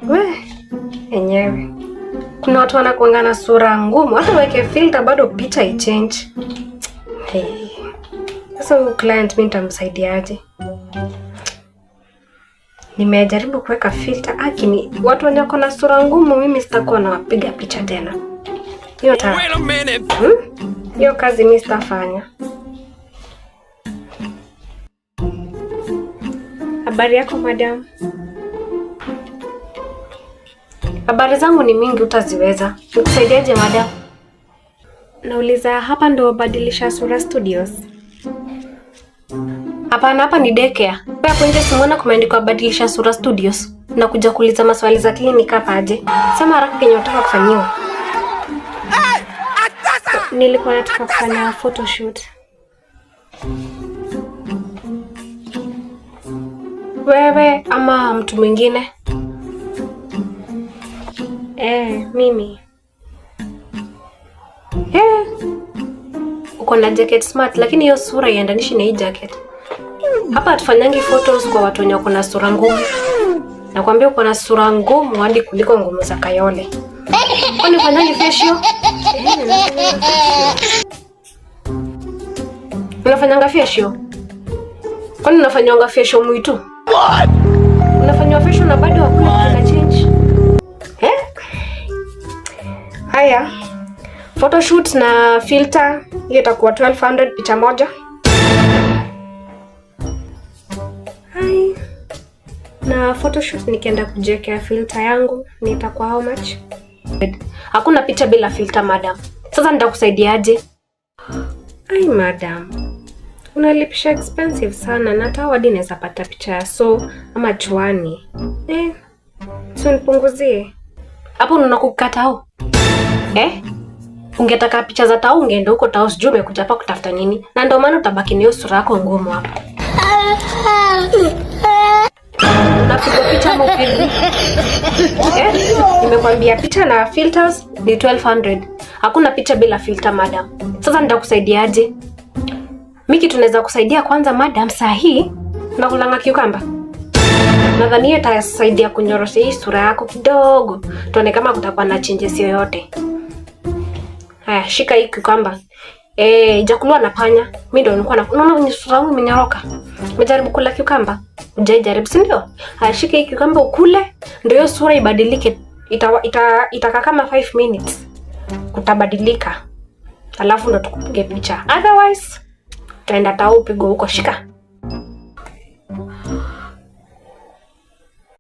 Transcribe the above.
We, enyewe. Kuna watu wanakuanga na sura ngumu, hata weke filter bado picha ichange. Hey. Sasa huyu client mimi nitamsaidiaje? Nimejaribu kuweka filter, lakini watu wenye wako na sura ngumu mimi sitakuwa nawapiga picha tena. Hiyo kazi mimi sitafanya. Habari yako madam? Habari zangu ni mingi utaziweza. Nikusaidiaje madam? Nauliza hapa ndo Badilisha Sura Studios. Hapana, hapa ni daycare. Kwa hapo nje simuona kumeandikwa Badilisha Sura Studios. Na kuja kuuliza maswali za clinic hapa aje. Sema haraka kenye unataka kufanyiwa. Nilikuwa nataka kufanya photoshoot. Wewe ama mtu mwingine? Mimi. Uko na jacket smart lakini hiyo sura iendanishi na hii jacket. Hapa hatufanyangi photos kwa watu wenye wako na sura ngumu. Nakwambia uko na sura ngumu hadi kuliko ngumu za Kayole. Kwani ufanyangi facial? Unafanyanga facial? Kwani unafanyanga facial mwitu? What? Unafanywa facial na bado hakuna change. Haya. Photoshoot na filter hiyo itakuwa 1200 picha moja. Hai. Na photoshoot nikienda kujiwekea filter yangu nitakuwa how much? Hakuna picha bila filter madam. Sasa nitakusaidiaje? Ai madam. Unalipisha expensive sana na hata hadi naweza pata picha so ama chwani. So nipunguzie. Hapo unakukata au? Ungetaka picha za tao ungeenda huko tao sijui umekuja hapa kutafuta nini? Na ndio maana utabaki na hiyo sura yako ngumu hapa. Unapiga picha mpigi. Nimekwambia picha na filters ni 1200. Hakuna picha bila filter madam. Sasa nitakusaidiaje? Miki tunaweza kusaidia kwanza madam saa hii na kulanga kiukamba. Nadhani itasaidia kunyorosha hii sura yako kidogo. Tuone kama kutakuwa na changes yoyote. Haya, shika hii kiukamba. Ijakuliwa na panya. Mimi ndio nilikuwa unaona kwenye sura yangu imenyoroka. Umejaribu kula kiukamba? Hujajaribu si ndio? Haya, shika hii kiukamba ukule ndio hiyo sura ibadilike. Itakaa kama 5 minutes. Kutabadilika. Alafu ndo tukupige picha. Otherwise, taenda tao pigo huko shika.